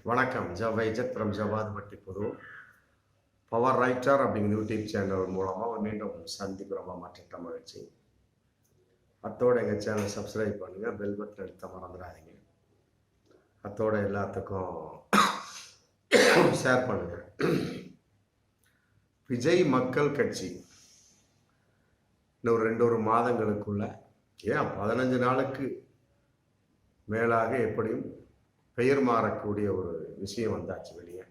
வணக்கம். வைஜத் ஃப்ரம் ஜவாதுபட்டி புது power writer அப்படிங்கிற யூடியூப் சேனல் மூலமாக மீண்டும் சந்திப்பு ரொம்ப மற்ற மகிழ்ச்சி. அத்தோட எங்கள் சேனல் சப்ஸ்கிரைப் பண்ணுங்கள், பெல் பட்டன் எடுத்த மறந்துடாதீங்க. அத்தோட எல்லாத்துக்கும் ஷேர் பண்ணுங்கள். விஜய் மக்கள் கட்சி இன்னும் 2 மாதங்களுக்குள்ள, ஏன் 15 நாளுக்கு மேலாக எப்படியும் பெயர் மாறக்கூடிய ஒரு விஷயம் வந்தாச்சு வெளியே.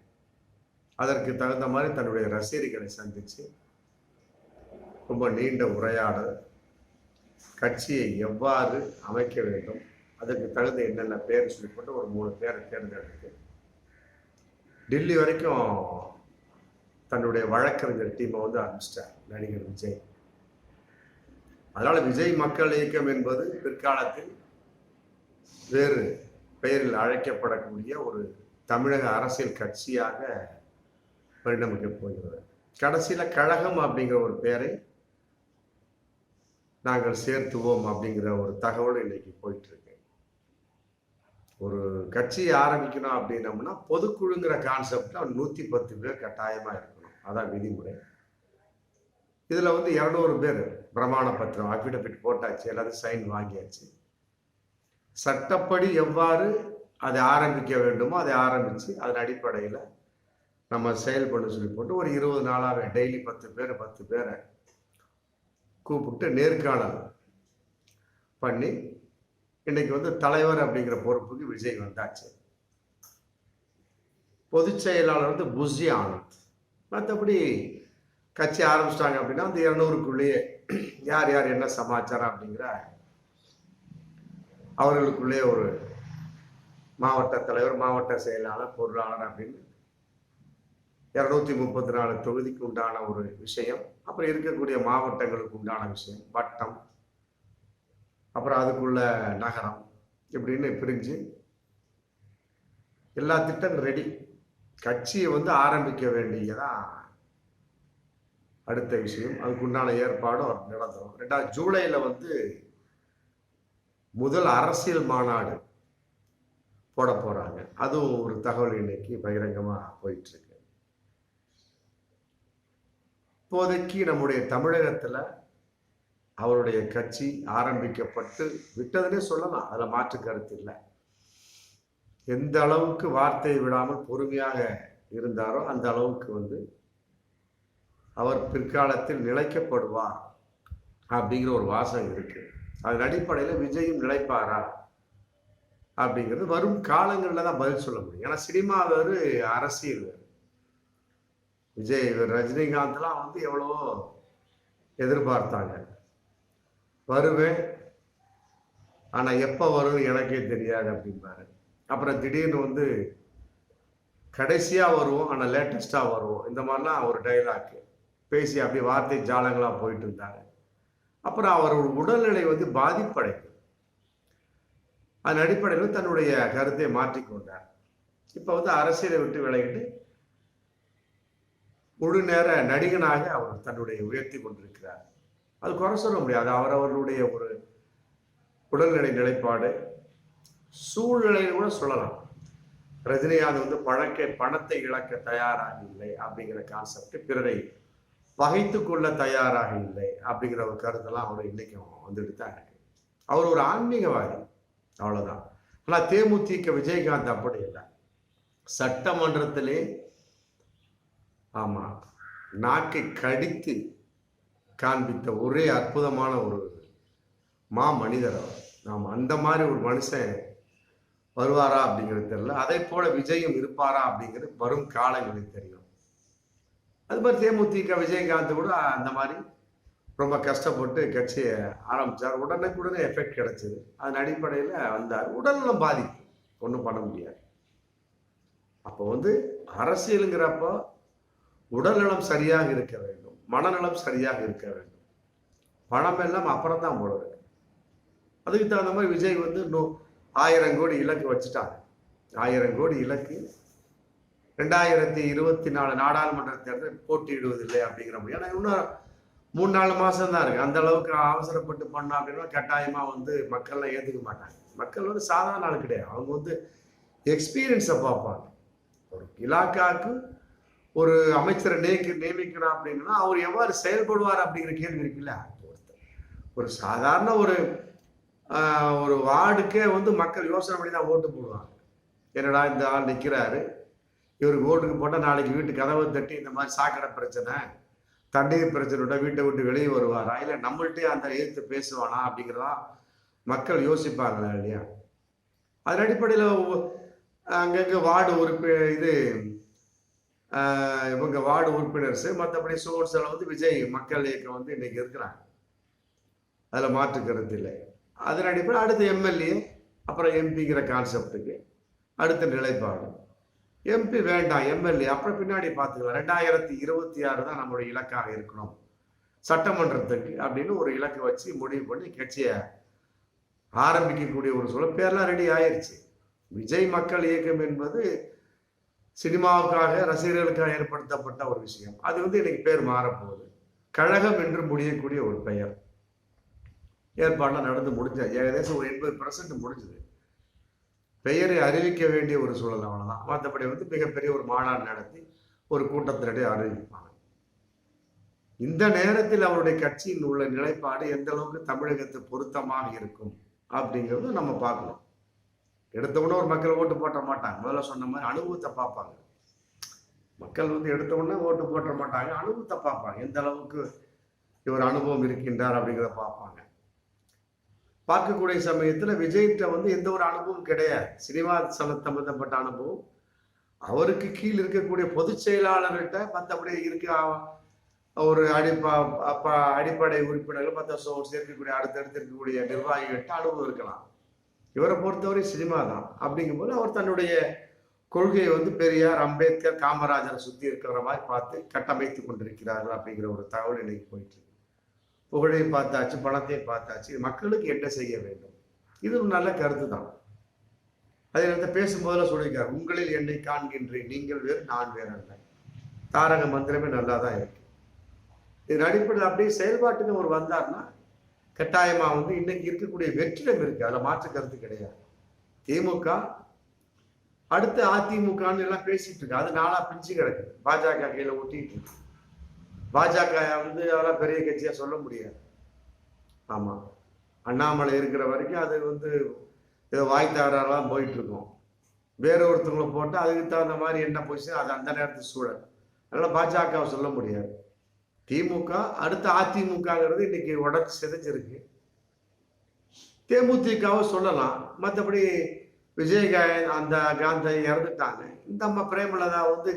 அதற்கு தகுந்த மாதிரி தன்னுடைய ரசிகர்களை சந்திச்சு ரொம்ப நீண்ட உரையாடல், கட்சியை எவ்வாறு அமைக்க வேண்டும், அதற்கு தகுந்த என்னென்ன பேர் சொல்லி போட்டு ஒரு 3 பேரை தேர்ந்தெடுத்து டெல்லி வரைக்கும் தன்னுடைய வழக்கறிஞர் டீமை அனுப்பிச்சிட்டார் நடிகர் விஜய். அதனால விஜய் மக்கள் இயக்கம் என்பது பிற்காலத்தில் வேறு பெயரில் அழைக்கப்படக்கூடிய ஒரு தமிழக அரசியல் கட்சியாக பரிணமிக்க போகிறது. கடைசியில கழகம் அப்படிங்கிற ஒரு பெயரை நாங்கள் சேர்த்துவோம் அப்படிங்கிற ஒரு தகவல் இன்னைக்கு போயிட்டு இருக்கு. ஒரு கட்சியை ஆரம்பிக்கணும் அப்படின்னம்னா பொதுக்குழுங்கிற கான்செப்ட்ல 110 பேர் கட்டாயமா இருக்கணும், அதான் விதிமுறை. இதுல 200 பேர் பிரமாண பத்திரம் அஃபிடவிட் போட்டாச்சு, எல்லாரும் சைன் வாங்கியாச்சு. சட்டப்படி எவ்வாறு அதை ஆரம்பிக்க வேண்டுமோ அதை ஆரம்பித்து அதன் அடிப்படையில் நம்ம செயல்பட சொல்லி போட்டு ஒரு 20 நாளாகவே டெய்லி 10 பேரை கூப்பிட்டு நேர்காணல் பண்ணி இன்னைக்கு தலைவர் அப்படிங்கிற பொறுப்புக்கு விஜய் வந்தாச்சு. பொதுச் செயலாளர் புஷி ஆனந்த். மற்றபடி கட்சி ஆரம்பிச்சிட்டாங்க அப்படின்னா 200க்குள்ளேயே யார் யார் என்ன சமாச்சாரம் அப்படிங்கிற அவர்களுக்குள்ளே ஒரு மாவட்ட தலைவர், மாவட்ட செயலாளர், பொருளாளர் அப்படின்னு 234 தொகுதிக்கு உண்டான ஒரு விஷயம், அப்புறம் இருக்கக்கூடிய மாவட்டங்களுக்கு உண்டான விஷயம், வட்டம், அப்புறம் அதுக்குள்ள நகரம், இப்படின்னு பிரிஞ்சு எல்லா திட்டங்களும் ரெடி. கட்சியை ஆரம்பிக்க வேண்டியதான் அடுத்த விஷயம். அதுக்குண்டான ஏற்பாடும் நடந்துடும். 2 ஜூலைல முதல் அரசியல் மாநாடு போட போறாங்க. அதுவும் ஒரு தகவல் இன்னைக்கு பகிரங்கமா போயிட்டு இருக்கு. இப்போதைக்கு நம்முடைய தமிழகத்துல அவருடைய கட்சி ஆரம்பிக்கப்பட்டு விட்டதுன்னே சொல்லலாம், அதுல மாற்று கருத்து இல்லை. எந்த அளவுக்கு வார்த்தையை விடாமல் பொறுமையாக இருந்தாரோ அந்த அளவுக்கு அவர் பிற்காலத்தில் நிலைக்கப்படுவார் அப்படிங்கிற ஒரு வாசகம் இருக்கு. அதன் அடிப்படையில் விஜயும் நிலைப்பாரா அப்படிங்கிறது வரும் காலங்களில் தான் பதில் சொல்ல முடியும். ஏன்னா சினிமா வேறு, அரசியல் வேறு. விஜய், ரஜினிகாந்த்லாம் எவ்வளவோ எதிர்பார்த்தாங்க, வருவேன் ஆனா எப்ப வரும் எனக்கே தெரியாது அப்படின்பாரு. அப்புறம் திடீர்னு கடைசியா வருவோம் ஆனா லேட்டஸ்டா வருவோம், இந்த மாதிரிலாம் ஒரு டைலாக் பேசி அப்படியே வார்த்தை ஜாலங்களா போயிட்டு இருந்தாங்க. அப்புறம் அவர் உடல்நிலை பாதிப்படைக்கும். அதன் அடிப்படையில் தன்னுடைய கருத்தை மாற்றிக்கொண்டார். இப்ப அரசியலை விட்டு விலகிட்டு முழு நேர நடிகனாக அவர் தன்னுடைய உயர்த்தி கொண்டிருக்கிறார். அது குறை சொல்ல முடியாது. அவர்களுடைய ஒரு உடல்நிலை நிலைப்பாடு, சூழ்நிலைன்னு கூட சொல்லலாம். ரஜினிகாந்த் பணத்தை இழக்க தயாராக இல்லை அப்படிங்கிற கான்செப்ட், பிறரை பகைத்து கொள்ள தயாராக இல்லை அப்படிங்கிற ஒரு கருத்தெல்லாம் அவர் இன்னைக்கும் வந்துட்டு தான் இருக்கு. அவர் ஒரு ஆன்மீகவாதி, அவ்வளவுதான். ஆனா தேமுதிக விஜயகாந்த் அப்படி இல்லை. சட்டமன்றத்திலே ஆமா நாக்கை கடித்து காண்பித்த ஒரே அற்புதமான ஒரு மனிதர் அவர். ஆமா, அந்த மாதிரி ஒரு மனுஷன் வருவாரா அப்படிங்கிறது தெரியல. அதே போல விஜயும் இருப்பாரா அப்படிங்கிறது வரும் காலங்களில் தெரியும். அது மாதிரி தேமுதிக விஜயகாந்த் கூட அந்த மாதிரி ரொம்ப கஷ்டப்பட்டு கட்சியை ஆரம்பிச்சார். உடனே எஃபெக்ட் கிடைச்சது. அதன் அடிப்படையில் வந்தார். உடல்நலம் பாதிப்பு, ஒன்றும் பண்ண முடியாது. அப்போ அரசியலுங்கிறப்போ உடல்நலம் சரியாக இருக்க வேண்டும், மனநலம் சரியாக இருக்க வேண்டும். பணம் எல்லாம் அப்புறம் தான் போல இருக்கு. அதுக்கு தகுந்த மாதிரி விஜய் 1000 கோடி இலக்கு வச்சுட்டாங்க. 1000 கோடி இலக்கு 2024 நாடாளுமன்ற தேர்தல் போட்டியிடுவதில்லை அப்படிங்கிற முடியும். ஏன்னா இன்னும் 3-4 மாசம் தான் இருக்கு. அந்த அளவுக்கு அவசரப்பட்டு பண்ணோம் அப்படின்னா கட்டாயமா மக்கள்லாம் ஏத்துக்க மாட்டாங்க. மக்கள் சாதாரண ஆள் கிடையாது. அவங்க எக்ஸ்பீரியன்ஸை பார்ப்பாங்க. ஒரு இலாக்காவுக்கு ஒரு அமைச்சரை நியமிக்கணும் அப்படின்னா அவர் எவ்வாறு செயல்படுவார் அப்படிங்கிற கேள்வி இருக்குல்ல. ஒரு சாதாரண ஒரு ஒரு வார்டுக்கே வந்து மக்கள் யோசனை பண்ணி தான் ஓட்டு போடுவாங்க. என்னடா இந்த ஆள் நிற்கிறாரு, இவருக்கு ஓட்டுக்கு போட்டால் நாளைக்கு வீட்டு கதவை தட்டி இந்த மாதிரி சாக்கடை பிரச்சனை, தண்ணீர் பிரச்சனை வீட்டை விட்டு வெளியே வருவாரா, இல்லை நம்மள்கிட்டே அந்த எதிர்த்து பேசுவானா அப்படிங்கிறதா மக்கள் யோசிப்பாங்களா இல்லையா. அதன் அடிப்படையில் அங்கங்கே வார்டு இவங்க வார்டு உறுப்பினர்ஸ் மற்றபடி சோர்ஸில் வந்து விஜய் மக்கள் இயக்கம் வந்து இன்னைக்கு இருக்கிறாங்க. அதில் மாற்று கருத்து இல்லை. அதன் அடிப்படையில் அடுத்த எம்எல்ஏ அப்புறம் எம்பிங்கிற கான்செப்டுக்கு அடுத்த நிலைப்பாடு. எம்பி வேண்டாம், எம்எல்ஏ அப்புறம் பின்னாடி பார்த்துக்கலாம். 2026 தான் நம்மளுடைய இலக்காக இருக்கணும் சட்டமன்றத்துக்கு அப்படின்னு ஒரு இலக்கு வச்சு முடிவு பண்ணி கட்சியை ஆரம்பிக்கக்கூடிய ஒரு சூழல். பேர்லாம் ரெடி ஆயிடுச்சு. விஜய் மக்கள் இயக்கம் என்பது சினிமாவுக்காக ரசிகர்களுக்காக ஏற்படுத்தப்பட்ட ஒரு விஷயம். அது வந்து இன்னைக்கு பேர் மாறப்போகுது. கழகம் என்று முடியக்கூடிய ஒரு பெயர். ஏற்பாடுலாம் நடந்து முடிஞ்சது. ஏகദേശம் ஒரு 80% முடிஞ்சது. பெயரை அறிவிக்க வேண்டிய ஒரு சூழல், அவ்வளவுதான். மற்றபடி வந்து மிகப்பெரிய ஒரு மாநாடு நடத்தி ஒரு கூட்டத்தினிடையே அறிவிப்பாங்க. இந்த நேரத்தில் அவருடைய கட்சியில் உள்ள நிலைப்பாடு எந்த அளவுக்கு தமிழகத்து பொருத்தமாக இருக்கும் அப்படிங்கிறது நம்ம பார்க்கணும். எடுத்தவுடனே ஒரு மக்கள் ஓட்டு போட்ட மாட்டாங்க. முதல்ல சொன்ன மாதிரி அனுபவத்தை பார்ப்பாங்க. மக்கள் வந்து எடுத்தவுடனே ஓட்டு போட்ட மாட்டாங்க, அனுபவத்தை பார்ப்பாங்க. எந்த அளவுக்கு இவர் அனுபவம் இருக்கின்றார் அப்படிங்கிறத பார்ப்பாங்க. பார்க்கக்கூடிய சமயத்தில் விஜய்கிட்ட வந்து எந்த ஒரு அனுபவம் கிடையாது. சினிமா சம்பந்தப்பட்ட அனுபவம் அவருக்கு கீழ் இருக்கக்கூடிய பொதுச் செயலாளர்கிட்ட மற்றபடி இருக்க ஒரு அடிப்படை உறுப்பினர்கள் மற்ற இருக்கக்கூடிய அடுத்தடுத்து இருக்கக்கூடிய நிர்வாகிகள்கிட்ட அனுபவம் இருக்கலாம். இவரை பொறுத்தவரை சினிமா தான். அப்படிங்கும்போது அவர் தன்னுடைய கொள்கையை வந்து பெரியார், அம்பேத்கர், காமராஜரை சுற்றி இருக்கிற மாதிரி பார்த்து கட்டமைத்து கொண்டிருக்கிறார்கள் அப்படிங்கிற ஒரு தகவல் இன்னைக்கு போயிட்டு இருக்கு. புகழையும் பார்த்தாச்சு, பணத்தையும் பார்த்தாச்சு, மக்களுக்கு என்ன செய்ய வேண்டும், இது ஒரு நல்ல கருத்து தான். அதே நேரத்தில் பேசும்போதெல்லாம் சொல்லியிருக்காரு, உங்களில் என்னை காண்கின்றேன், நீங்கள் வேறு நான் வேறு அல்ல. தாரக மந்திரமே நல்லா தான் இருக்கு. இதன் அடிப்படையில் அப்படியே செயல்பாட்டுக்கு அவர் வந்தார்னா கட்டாயமா வந்து இன்னைக்கு இருக்கக்கூடிய வெற்றிடம் இருக்கு, அதுல மாற்று கருத்து கிடையாது. திமுக அடுத்து அதிமுகன்னு எல்லாம் பேசிட்டு இருக்கு. அது நாளா பிஞ்சு கிடக்குது, பாஜக கையில ஒட்டிட்டு இருக்கு. பாஜக வந்து அதெல்லாம் பெரிய கட்சியா சொல்ல முடியாது. ஆமா, அண்ணாமலை இருக்கிற வரைக்கும் அது வந்து ஏதோ வாய் தகராறுலாம் போயிட்டு இருக்கும். வேற ஒருத்தவங்களை போட்டு அதுக்கு தகுந்த மாதிரி என்ன பொசிஷன் அது அந்த நேரத்து சூழல். அதனால பாஜகவை சொல்ல முடியாது. திமுக அடுத்து அதிமுகங்கிறது இன்னைக்கு உடச்சு சிதைச்சிருக்கு. தேமுதிகவை சொல்லலாம். மற்றபடி விஜயகாந்த் அந்த காந்தை இறந்துட்டாங்க. இந்த அம்மா பிரேமலதா வந்து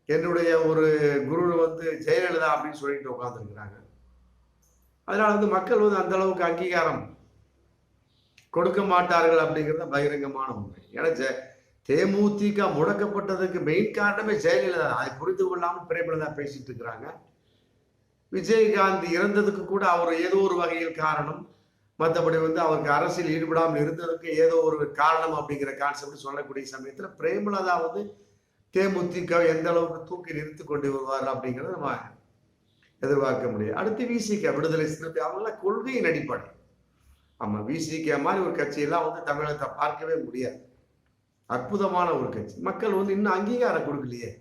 என்னுடைய ஒரு குரு வந்து ஜெயலலிதா அப்படின்னு சொல்லிட்டு உட்காந்துருக்கிறாங்க. அதனால வந்து மக்கள் வந்து அந்த அளவுக்கு அங்கீகாரம் கொடுக்க மாட்டார்கள் அப்படிங்கிறத பகிரங்கமான உண்மை. ஏன்னா தேமுதிக முடக்கப்பட்டதுக்கு மெயின் காரணமே ஜெயலலிதா. அதை புரிந்து கொள்ளாமல் பிரேமலதா பேசிட்டு இருக்கிறாங்க. விஜயகாந்த் இறந்ததுக்கு கூட அவர் ஏதோ ஒரு வகையில் காரணம், மற்றபடி வந்து அவருக்கு அரசியல் ஈடுபடாமல் இருந்ததுக்கு ஏதோ ஒரு காரணம் அப்படிங்கிற கான்செப்ட் சொல்லக்கூடிய சமயத்தில் பிரேமலதா வந்து தேமுதிக எந்த அளவுக்கு தூக்கி நிறுத்தி கொண்டு வருவார் அப்படிங்கிறத நம்ம எதிர்பார்க்க முடியும். அடுத்து விசிக விடுதலை சிறுத்தை, அவங்களாம் கொள்கையின் அடிப்படை. ஆமா, விசிக மாதிரி ஒரு கட்சியெல்லாம் வந்து தமிழகத்தை பார்க்கவே முடியாது. அற்புதமான ஒரு கட்சி. மக்கள் வந்து இன்னும் அங்கீகாரம் கொடுக்கலையே,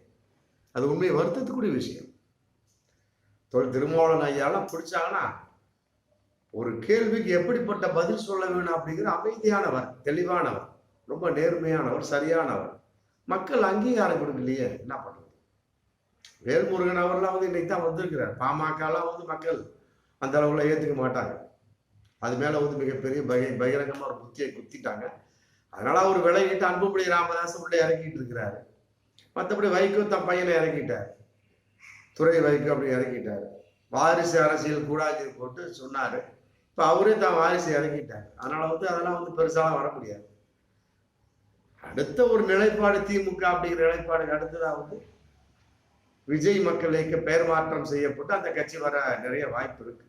அது உண்மையை வருத்தத்துக்குரிய விஷயம். திருமாவளவன் ஐயாலாம் பிடிச்சாங்கன்னா ஒரு கேள்விக்கு எப்படிப்பட்ட பதில் சொல்ல வேணும் அப்படிங்கிற அமைதியானவர், தெளிவானவர், ரொம்ப நேர்மையானவர், சரியானவர். மக்கள் அங்கீகாரம் கொடுக்கலையே, என்ன பண்றது? வேல்முருகன் அவர்லாம் வந்து இன்னைக்கு தான் வந்திருக்கிறார். பாமகலாம் வந்து மக்கள் அந்த அளவுல ஏத்துக்க மாட்டாங்க. அது மேல வந்து மிகப்பெரிய பகிரங்கமா ஒரு புத்தியை குத்திட்டாங்க. அதனால அவர் விலகிட்டு அன்புமணி ராமதாஸ் உள்ளே இறக்கிட்டு இருக்கிறாரு. மற்றபடி வைகோ தன் பையனை இறக்கிட்டார், துறை வைகோ அப்படி இறக்கிட்டாரு. வாரிசு அரசியல் கூடாது போட்டு சொன்னாரு. இப்ப அவரே தான் வாரிசு இறக்கிட்டார். அதனால வந்து அதெல்லாம் வந்து பெருசாலாம் வர முடியாது. அடுத்த ஒரு நிலைப்பாடு திமுக அப்படிங்கிற நிலைப்பாடுக்கு அடுத்ததான் வந்து விஜய் மக்கள் இயக்க பெயர் மாற்றம் செய்யப்பட்டு அந்த கட்சி வர நிறைய வாய்ப்பு இருக்கு.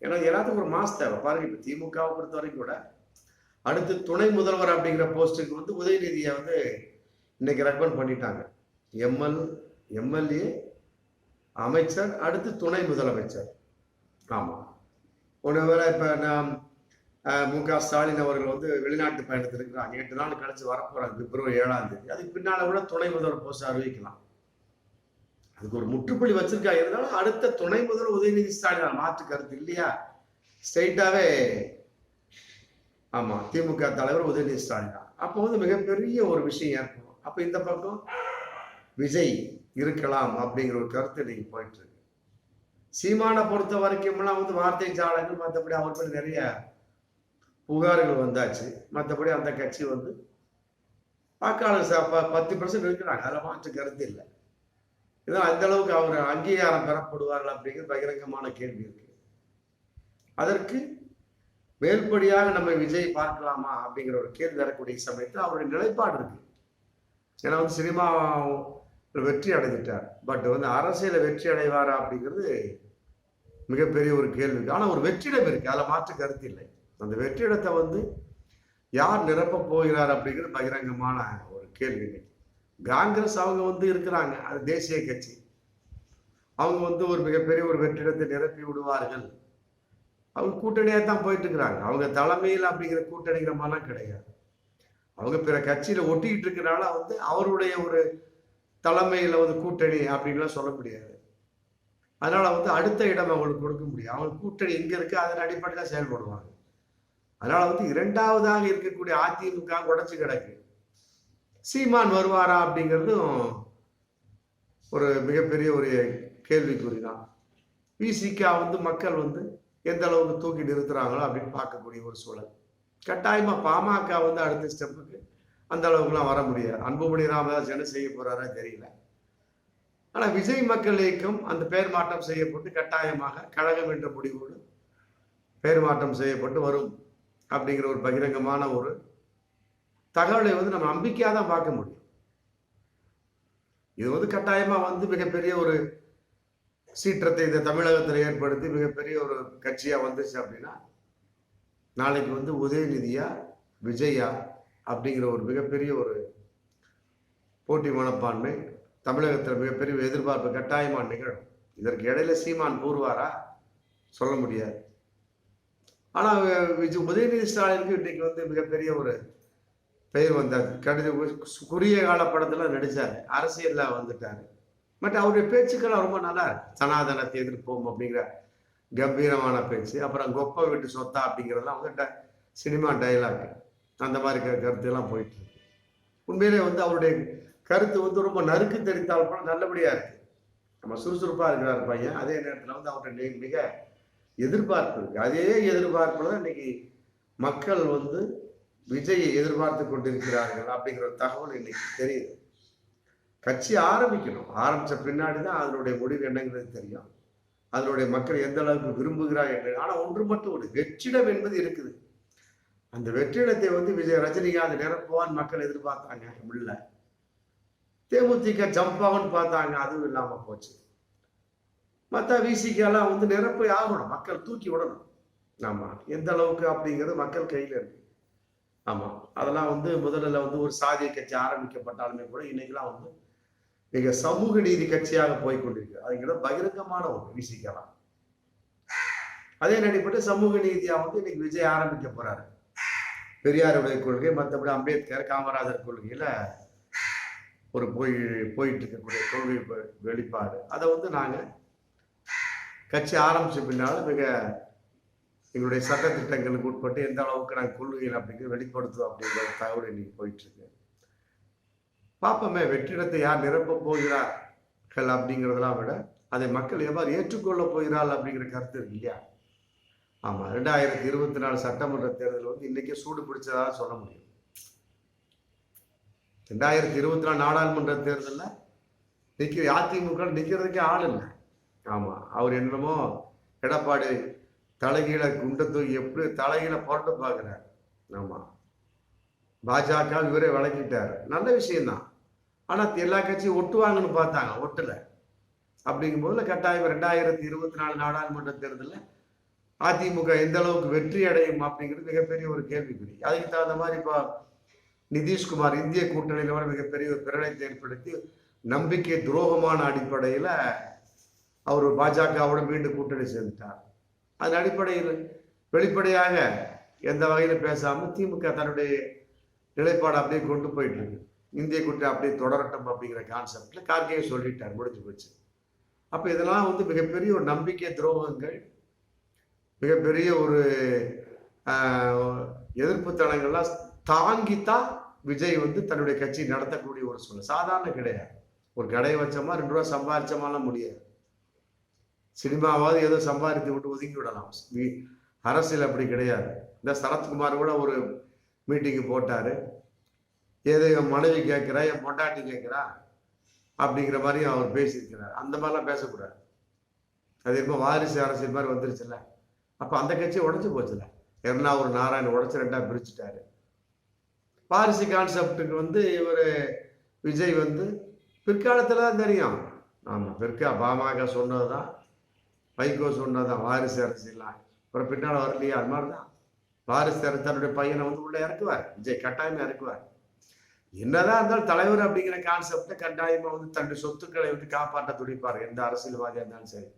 ஏன்னா எல்லாத்துக்கும் ஒரு மாஸ் தேவை. பாருங்க, இப்ப திமுகவை பொறுத்த வரைக்கும் கூட அடுத்து துணை முதல்வர் அப்படிங்கிற போஸ்டுக்கு வந்து உதயநிதியை வந்து இன்னைக்கு ரெக்கமெண்ட் பண்ணிட்டாங்க. எம்எல்ஏ, அமைச்சர், அடுத்து துணை முதலமைச்சர். ஆமா, ஒன்று வேற இப்ப மு.க. ஸ்டாலின் அவர்கள் வந்து வெளிநாட்டு பயணத்தில் இருக்கிறாங்க. 8 நாள் கழிச்சு வரப்போறாங்க February 7 அதுக்கு பின்னால கூட துணை முதல்வர் போஸ்ட் அறிவிக்கலாம். அதுக்கு ஒரு முற்றுப்புள்ளி வச்சிருக்காங்க. இருந்தாலும் அடுத்த துணை முதல்வர் உதயநிதி ஸ்டாலின், மாற்று கருத்து இல்லையா? ஸ்ட்ரைட்டாவே ஆமா, திமுக தலைவர் உதயநிதி ஸ்டாலின் தான். அப்போ வந்து மிகப்பெரிய ஒரு விஷயம் ஏற்படும். அப்ப இந்த பக்கம் விஜய் இருக்கலாம் அப்படிங்கிற ஒரு கருத்து இன்னைக்கு போயிட்டு இருக்கு. சீமானை பொறுத்த வரைக்கும்லாம் வந்து வார்த்தை ஜாலங்கள், மற்றபடி அவர் மேல நிறைய புகார்கள் வந்தாச்சு. மற்றபடி அந்த கட்சி வந்து வாக்காளர் 10% இருக்கிறாங்க, அதில் மாற்று கருத்து இல்லை. இதனால் அந்த அளவுக்கு அவர் அங்கீகாரம் பெறப்படுவார்கள் அப்படிங்கிறது பகிரங்கமான கேள்வி இருக்கு. அதற்கு மேல்படியாக நம்ம விஜய் பார்க்கலாமா அப்படிங்கிற ஒரு கேள்வி வரக்கூடிய சமயத்தில் அவருடைய நிலைப்பாடு இருக்கு. ஏன்னா வந்து சினிமா வெற்றி அடைஞ்சிட்டார், பட் வந்து அரசியல வெற்றி அடைவாரா அப்படிங்கிறது மிகப்பெரிய ஒரு கேள்வி. ஆனால் ஒரு வெற்றிடம் இருக்கு, அதில் மாற்று கருத்து இல்லை. அந்த வெற்றிடத்தை வந்து யார் நிரப்ப போகிறார் அப்படிங்கிறது பகிரங்கமான ஒரு கேள்வி. காங்கிரஸ் அவங்க வந்து இருக்கிறாங்க, அது தேசிய கட்சி, அவங்க வந்து ஒரு மிகப்பெரிய ஒரு வெற்றிடத்தை நிரப்பி விடுவார்கள். அவங்க கூட்டணியாக தான் போயிட்டு இருக்கிறாங்க. அவங்க தலைமையில் அப்படிங்கிற கூட்டணிங்கிற மாதிரிலாம் கிடையாது. அவங்க பிற கட்சியில ஒட்டிக்கிட்டு இருக்கிறனால வந்து அவருடைய ஒரு தலைமையில வந்து கூட்டணி அப்படின்லாம் சொல்ல முடியாது. அதனால வந்து அடுத்த இடம் அவங்களுக்கு கொடுக்க முடியும். அவங்க கூட்டணி எங்க இருக்கு அதன் அடிப்படையில் செயல்படுவாங்க. அதனால வந்து இரண்டாவதாக இருக்கக்கூடிய அதிமுக உடைச்சு கிடக்கு. சீமான் வருவாரா அப்படிங்கிறதும் ஒரு மிகப்பெரிய ஒரு கேள்விக்குறிதான். விசிக வந்து மக்கள் வந்து எந்த அளவுக்கு தூக்கி நிறுத்துறாங்களோ அப்படின்னு பார்க்கக்கூடிய ஒரு சூழல். கட்டாயமா பாமக வந்து அடுத்த ஸ்டெப்புக்கு அந்த அளவுக்குலாம் வர முடியாது. அன்புமணி ராமதாஸ் என்ன செய்ய போறாரா தெரியல. ஆனா விஜய் மக்கள் இயக்கம் அந்த பெயர் மாற்றம் செய்யப்பட்டு கட்டாயமாக கழகம் என்ற முடிவோடு பெயர் மாற்றம் செய்யப்பட்டு வரும் அப்படிங்கிற ஒரு பகிரங்கமான ஒரு தகவலை வந்து நம்ம நம்பிக்கையா தான் பார்க்க முடியும். இது வந்து கட்டாயமா வந்து மிகப்பெரிய ஒரு சீற்றத்தை இந்த தமிழகத்தில் ஏற்படுத்தி மிகப்பெரிய ஒரு கட்சியா வந்துச்சு அப்படின்னா நாளைக்கு வந்து உதயநிதியா விஜயா அப்படிங்கிற ஒரு மிகப்பெரிய ஒரு போட்டி மனப்பான்மை தமிழகத்தில் மிகப்பெரிய எதிர்பார்ப்பு கட்டாயமா நிகழும். இதற்கு இடையில சீமான் கூறுவாரா சொல்ல முடியாது. ஆனா உதயநிதி ஸ்டாலினுக்கு இன்னைக்கு வந்து மிகப்பெரிய ஒரு பெயர் வந்தார். குறுகிய கால படத்துல நடிச்சாரு, அரசியல்ல வந்துட்டாரு. பட் அவருடைய பேச்சுக்கெல்லாம் ரொம்ப நல்லா இருக்கு. சனாதனத்தை எதிர்ப்போம் அப்படிங்கிற கம்பீரமான பேச்சு, அப்புறம் கொப்பை விட்டு சொத்தா அப்படிங்கிறதுலாம் வந்து சினிமா டைலாக், அந்த மாதிரி கருத்துலாம் போயிட்டு இருக்கு. உண்மையிலே வந்து அவருடைய கருத்து வந்து ரொம்ப நறுக்கு தெரித்தால் கூட நல்லபடியா இருக்கு. நம்ம சுறுசுறுப்பா இருக்கிறார் பையன். அதே நேரத்தில் வந்து அவருடைய மிக எதிர்பார்ப்பு இருக்கு. அதே எதிர்பார்ப்புல தான் இன்னைக்கு மக்கள் வந்து விஜயை எதிர்பார்த்து கொண்டிருக்கிறார்கள் அப்படிங்கிற ஒரு தகவல் இன்னைக்கு தெரியுது. கட்சி ஆரம்பிக்கணும், ஆரம்பிச்ச பின்னாடி தான் அதனுடைய முடிவு என்னங்கிறது தெரியும். அதனுடைய மக்கள் எந்த அளவுக்கு விரும்புகிறார் என்று. ஆனா ஒன்று மட்டும் ஒரு வெற்றிடம் என்பது இருக்குது. அந்த வெற்றிடத்தை வந்து ரஜினிகாந்த் நிரப்புவான் மக்கள் எதிர்பார்த்தாங்க, உள்ள தேமுதிக ஜம்ப் ஆகும்னு பார்த்தாங்க, அதுவும் இல்லாம போச்சு. மற்ற விசிகெல்லாம் வந்து நிரப்பி ஆகணும், மக்கள் தூக்கி விடணும். ஆமா, எந்த அளவுக்கு அப்படிங்கிறது மக்கள் கையில இருக்கு. ஆமா, அதெல்லாம் வந்து முதல்ல வந்து ஒரு சாதிய கட்சி ஆரம்பிக்கப்பட்டாலுமே கூட இன்னைக்கெல்லாம் வந்து மிக சமூக நீதி கட்சியாக போய்கொண்டிருக்கு. அதுங்கிறது பகிரங்கமான ஒரு விசிக்கலாம். அதே அடிப்படை சமூக நீதியா வந்து இன்னைக்கு விஜய் ஆரம்பிக்க போறாரு. பெரியாருடைய கொள்கை, மற்றபடி அம்பேத்கர் காமராஜர் கொள்கையில ஒரு போயிட்டு இருக்கக்கூடிய கொள்கை வெளிப்பாடு, அதை வந்து நாங்க கட்சி ஆரம்பிச்ச பின்னால மிக எங்களுடைய சட்ட திட்டங்களுக்கு உட்பட்டு எந்த அளவுக்கு நாங்கள் கொள்கைகள் அப்படிங்கிறது வெளிப்படுத்துவோம் அப்படிங்கிற தகவல் இன்னைக்கு போயிட்டு இருக்கு. பார்ப்போமே வெற்றிடத்தை யார் நிரப்ப போகிறார்கள் அப்படிங்கிறதெல்லாம் விட அதை மக்கள் எவ்வாறு ஏற்றுக்கொள்ள போகிறாள் அப்படிங்கிற கருத்து இருக்கு இல்லையா? ஆமா, 2024 சட்டமன்ற தேர்தல் வந்து இன்னைக்கே சூடு பிடிச்சதாக சொல்ல முடியும். 2024 நாடாளுமன்ற தேர்தலில் அதிமுக நிற்கிறதுக்கே ஆள் இல்லை. ஆமா, அவர் என்னமோ எடப்பாடி தலைகீழ குண்டை தூக்கி எப்படி தலைகீழ புரட்டு பார்க்கிறார். ஆமா, பாஜக இவரே விளக்கிட்டார், நல்ல விஷயம்தான். ஆனா எல்லா கட்சியும் ஒட்டுவாங்கன்னு பார்த்தாங்க, ஒட்டல. அப்படிங்கும் போதுல கட்டாயம் 2024 நாடாளுமன்ற தேர்தலில் அதிமுக எந்த அளவுக்கு வெற்றி அடையும் அப்படிங்கிறது மிகப்பெரிய ஒரு கேள்விக்குறி. அதுக்கு தகுந்த மாதிரி இப்போ நிதிஷ்குமார் இந்திய கூட்டணியில வர மிகப்பெரிய ஒரு பிரணயத்தை ஏற்படுத்தி நம்பிக்கை துரோகமான அடிப்படையில அவர் பாஜகவோட மீண்டும் கூட்டணி சேர்ந்துட்டார். அதன் அடிப்படையில் வெளிப்படையாக எந்த வகையிலும் பேசாமல் திமுக தன்னுடைய நிலைப்பாடு அப்படியே கொண்டு போயிட்டு இருக்கு. இந்திய கூட்டணி அப்படியே தொடரட்டும் அப்படிங்கிற கான்செப்ட்ல கார்கே சொல்லிட்டார், முடிஞ்சு போச்சு. அப்ப இதெல்லாம் வந்து மிகப்பெரிய ஒரு நம்பிக்கை துரோகங்கள், மிகப்பெரிய ஒரு எதிர்ப்பு தளங்கள்லாம் தாங்கித்தான் விஜய் வந்து தன்னுடைய கட்சி நடத்தக்கூடிய ஒரு சூழ்நிலை. சாதாரண கிடையாது. ஒரு கடையை வச்சோமா 2 ரூபா சம்பாதிச்சோமாலாம் முடியாது. சினிமாவாவது ஏதோ சம்பாதித்து விட்டு ஒதுங்கி விடலாம். அரசியல் அப்படி கிடையாது. இந்த சரத்குமார் கூட ஒரு மீட்டிங்கு போட்டாரு. ஏதோ என் மனைவி கேட்கிறா, என் பொண்டாட்டி கேட்கிறா அப்படிங்கிற மாதிரியும் அவர் பேசியிருக்கிறார். அந்த மாதிரிலாம் பேசக்கூடாது. அது இப்போ வாரிசு அரசியல் மாதிரி வந்துருச்சுல்ல. அப்போ அந்த கட்சியை உடச்சு போச்சுல. ஒரு நாராயணன் உடச்சு 2ஆ பிரிச்சுட்டாரு. வாரிசு கான்செப்டுக்கு வந்து இவர் விஜய் வந்து பிற்காலத்தில் தான் தெரியும். ஆமாம், பாமக சொன்னதுதான், வைகோ சொன்னதுதான் வாரிசு அரசியல்லாம். அப்புறம் பின்னால் வரலையா? அது மாதிரி தான் வாரிசு தன்னுடைய பையனை வந்து உள்ள இறக்குவார். விஜய் கட்டாயமா இறக்குவார். என்னதான் இருந்தாலும் தலைவர் அப்படிங்கிற கான்செப்டை கட்டாயமா வந்து தன்னுடைய சொத்துக்களை வந்து காப்பாற்ற துடிப்பார். எந்த அரசியல்வாதியா இருந்தாலும் சரி,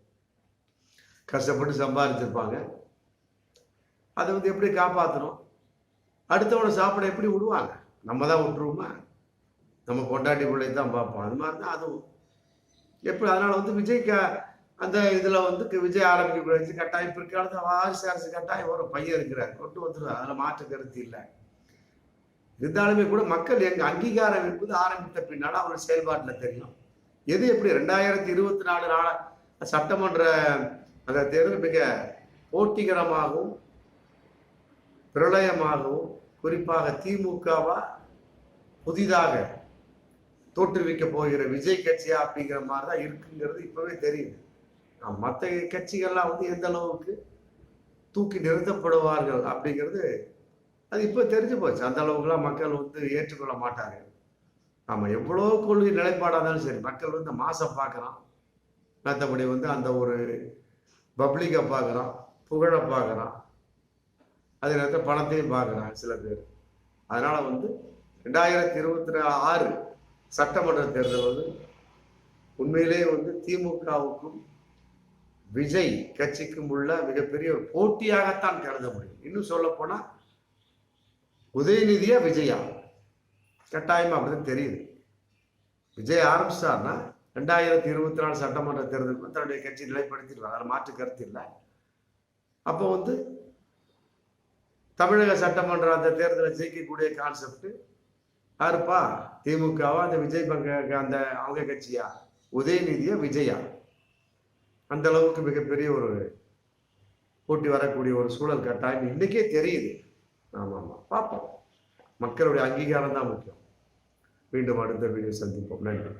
கஷ்டப்பட்டு சம்பாதிச்சிருப்பாங்க. அதை வந்து எப்படி காப்பாற்றணும், அடுத்தவனை சாப்பிட எப்படி விடுவாங்க? நம்ம தான் விட்டுருவோமா? நம்ம பொண்டாட்டி பிள்ளை தான் பார்ப்போம். அது மாதிரி தான் அதுவும். எப்படி? அதனால வந்து விஜய்க்கு அந்த இதுல வந்து விஜய் ஆரம்பிக்க கட்டாயம் பிற்காலத்தில் வாரிசு அரசு கட்டாயம் வரும். பையன் இருக்கிறார், கொண்டு வந்துடுவார். அதுல மாற்று கருத்து இல்லை. இருந்தாலுமே கூட மக்கள் எங்க அங்கீகாரம் என்பது ஆரம்பித்த பின்னால அவருடைய செயல்பாட்டில் தெரியும். எது எப்படி 2024 சட்டமன்ற அந்த தேர்தல் மிக போட்டிகரமாகவும் பிரளயமாகவும், குறிப்பாக திமுகவா புதிதாக தோற்றுவிக்க போகிற விஜய் கட்சியா அப்படிங்கிற மாதிரி தான் இருக்குங்கிறது இப்பவே தெரியுது. மற்ற கட்சிகள்லாம் வந்து எந்த அளவுக்கு தூக்கி நிறுத்தப்படுவார்கள் அப்படிங்கிறது அது இப்போ தெரிஞ்சு போச்சு. அந்த அளவுக்குலாம் மக்கள் வந்து ஏற்றுக்கொள்ள மாட்டாங்க. ஆமாம், எவ்வளோ கொள்கை நிலைப்பாடாக இருந்தாலும் சரி, மக்கள் வந்து மாசம் பார்க்குறான், மற்றபடி வந்து அந்த ஒரு பப்ளிக்கை பார்க்குறான், புகழை பார்க்குறான், அதே நேரத்தில் பணத்தையும் பார்க்குறாங்க சில பேர். அதனால வந்து 2026 சட்டமன்ற தேர்தல் வந்து உண்மையிலேயே வந்து திமுகவுக்கும் விஜய் கட்சிக்கும் உள்ள மிகப்பெரிய ஒரு போட்டியாகத்தான் கருத முடியும். இன்னும் சொல்ல போனா உதயநிதியா விஜயா கட்டாயமா அப்படிதான் தெரியுது. விஜய் ஆரம்பிச்சார்னா 2024 சட்டமன்ற தேர்தலுக்கு தன்னுடைய கட்சி நிலைப்படுத்திடுவாங்க. அதில் மாற்று கருத்து இல்லை. அப்போ வந்து தமிழக சட்டமன்ற அந்த தேர்தலை ஜெயிக்கக்கூடிய கான்செப்ட் யாருப்பா? திமுகவா, அந்த விஜய் அந்த அவங்க கட்சியா, உதயநிதியா விஜயா? அந்த அளவுக்கு மிகப்பெரிய ஒரு போட்டி வரக்கூடிய ஒரு சூழல் கட்டாயம் இன்னைக்கே தெரியுது. ஆமாம், பார்ப்போம். மக்களுடைய அங்கீகாரம் தான் முக்கியம். மீண்டும் அடுத்த வீடியோ சந்திப்போம். நன்றி.